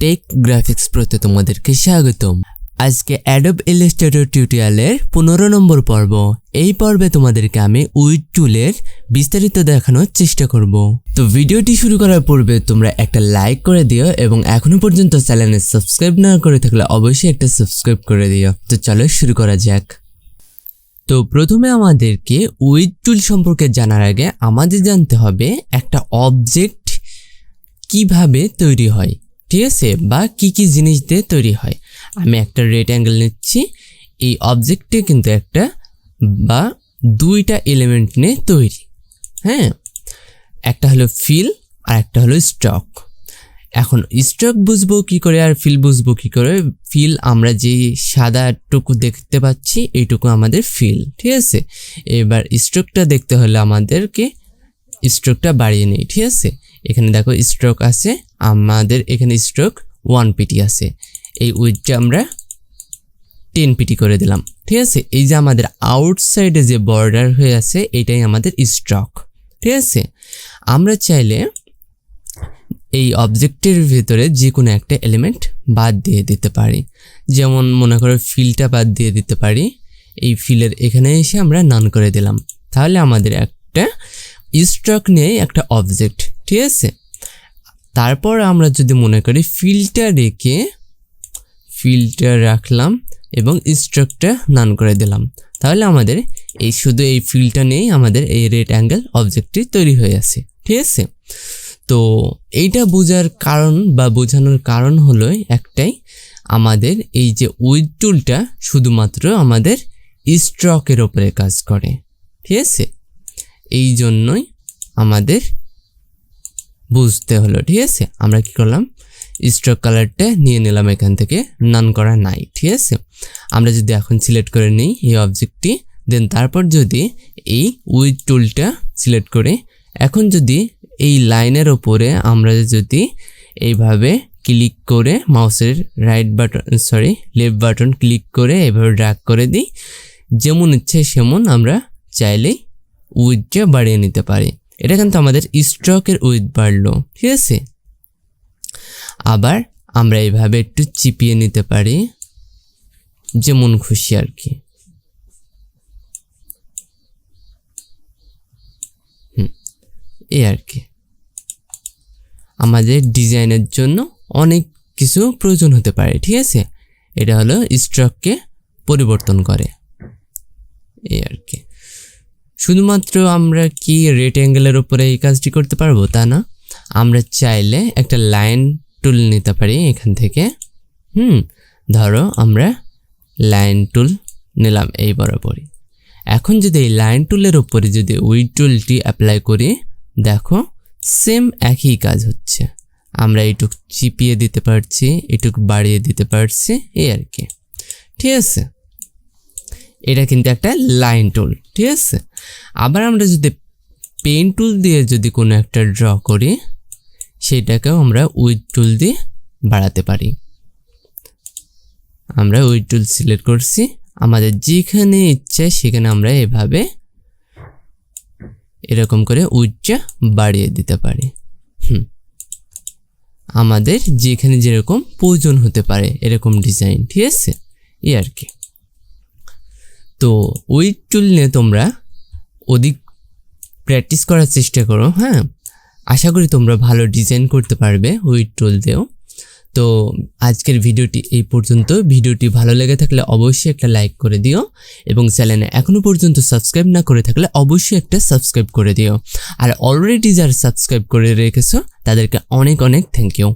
Take graphics প্রতে তোমাদেরকে স্বাগতম। আজকে Adobe illustrator টিউটোরিয়ালের 15 নম্বর পর্ব। এই পর্বে তোমাদেরকে আমি উইড টুলের বিস্তারিত দেখানোর চেষ্টা করব। তো ভিডিওটি শুরু করার পূর্বে তোমরা একটা লাইক করে দিও এবং এখনো পর্যন্ত চ্যানেলে সাবস্ক্রাইব না করে থাকলে অবশ্যই একটা সাবস্ক্রাইব করে দিও। তো চলো শুরু করা যাক। তো প্রথমে আমাদেরকে উইড টুল সম্পর্কে জানার আগে আমাদের জানতে হবে একটা অবজেক্ট কিভাবে তৈরি হয়, ঠিক আছে, বা কি কি জিনিস দিয়ে তৈরি হয়। আমি একটা রেক্ট্যাঙ্গেল নিচ্ছি। এই অবজেক্টটি কিন্তু একটা বা দুইটা এলিমেন্ট নিয়ে তৈরি। হ্যাঁ, একটা হলো ফিল আর একটা হলো স্ট্রক। এখন স্ট্রক বুঝবো কি করে আর ফিল বুঝবো কি করে? ফিল আমরা যে সাদা টুকু দেখতে পাচ্ছি এইটুকু আমাদের ফিল, ঠিক আছে। এবার স্ট্রোকটা দেখতে হলে আমাদেরকে স্ট্রোকটা বাড়িয়ে নিই, ঠিক আছে। এখানে দেখো স্ট্রোক আছে, আমাদের এখানে স্ট্রোক 1 পিটি আছে। এই উইডটা আমরা 10 পিটি করে দিলাম, ঠিক আছে। এই যে আমাদের আউটসাইডে যে বর্ডার হয়ে আছে এটাই আমাদের স্ট্রোক, ঠিক আছে। আমরা চাইলে এই অবজেক্টের ভিতরে যে কোনো একটা এলিমেন্ট বাদ দিয়ে দিতে পারি। যেমন মনে করো ফিলটা বাদ দিয়ে দিতে পারি। এই ফিলের এখানে এসে আমরা নান করে দিলাম, তাহলে আমাদের একটা স্ট্রোক নিয়ে একটা অবজেক্ট, ঠিক আছে। তারপর আমরা যদি মনে করি ফিল্টার রাখলাম এবং স্ট্রোকটা নান করে দিলাম, তাহলে আমাদের এই শুধু এই ফিলটা নিয়েই আমাদের এই রেক্ট্যাঙ্গেল অবজেক্টটি তৈরি হয়ে আছে, ঠিক আছে। তো এইটা বোঝার কারণ বা বোঝানোর কারণ হলো একটাই, আমাদের এই যে উইড টুলটা শুধুমাত্র আমাদের স্ট্রোকের উপরে কাজ করে, ঠিক আছে। এই জন্যই আমাদের বুঝতে হলো, ঠিক আছে। আমরা কি করলাম, স্ট্রোক কালারটা নিয়ে নিলাম এখান থেকে, নান করা নাই, ঠিক আছে। আমরা যদি এখন সিলেক্ট করে নিই এই অবজেক্টটি, দেন তারপর যদি এই উইড টুলটা সিলেক্ট করে এখন যদি এই লাইনের ওপরে আমরা যদি এইভাবে ক্লিক করে মাউসের লেফট বাটন ক্লিক করে এভাবে ড্র্যাগ করে দিই, যেমন ইচ্ছে সেমন আমরা চাইলেই উইডটা বাড়িয়ে নিতে পারি। এটা কিন্তু আমাদের স্ট্রোকের উইড বাড়লো, ঠিক আছে। আবার আমরা এইভাবে একটু চিপিয়ে নিতে পারি যেমন খুশি আর কি। এই আর কি আমাদের ডিজাইনের জন্য অনেক কিছু প্রয়োজন হতে পারে, ঠিক আছে। এটা হলো স্ট্রোককে পরিবর্তন করে, এই আর কি। শুধুমাত্র আমরা কি রেক্ট্যাঙ্গেলের উপরে এই কাজটি করতে পারবো তা না, আমরা চাইলে একটা লাইন টুল নিতে পারি এখান থেকে। ধরো আমরা লাইন টুল নিলাম এই বরাবরই। এখন যদি এই লাইন টুলের উপরে যদি উইড টুলটি অ্যাপ্লাই করি, দেখো সেম একই কাজ হচ্ছে। আমরা এইটুক চিপিয়ে দিতে পারছি, এইটুক বাড়িয়ে দিতে পারছি, এই আর কি, ঠিক আছে। এটা কিন্তু একটা লাইন টুল, ঠিক আছে। আবার আমরা যদি পেন টুল দিয়ে যদি কোনো একটা ড্র করি, সেটাকেও আমরা উইড টুল দিয়ে বাড়াতে পারি। আমরা উইড টুল সিলেক্ট করছি, আমাদের যেখানে ইচ্ছে সেখানে আমরা এভাবে এরকম করে উইডটা বাড়িয়ে দিতে পারি। আমাদের যেখানে যেরকম প্রয়োজন হতে পারে এরকম ডিজাইন, ঠিক আছে, এই আর কি। তো উইড টুল নিয়ে তোমরা অধিক প্র্যাকটিস করার চেষ্টা করো। হ্যাঁ, আশা করি তোমরা ভালো ডিজাইন করতে পারবে উইড টুল দিয়েও। তো আজকের ভিডিওটি এই পর্যন্ত। ভিডিওটি ভালো লেগে থাকলে অবশ্যই একটা লাইক করে দিও এবং চ্যানেলে এখনো পর্যন্ত সাবস্ক্রাইব না করে থাকলে অবশ্যই একটা সাবস্ক্রাইব করে দিও। আর অলরেডি যারা সাবস্ক্রাইব করে রেখেছো তাদেরকে অনেক অনেক থ্যাংক ইউ।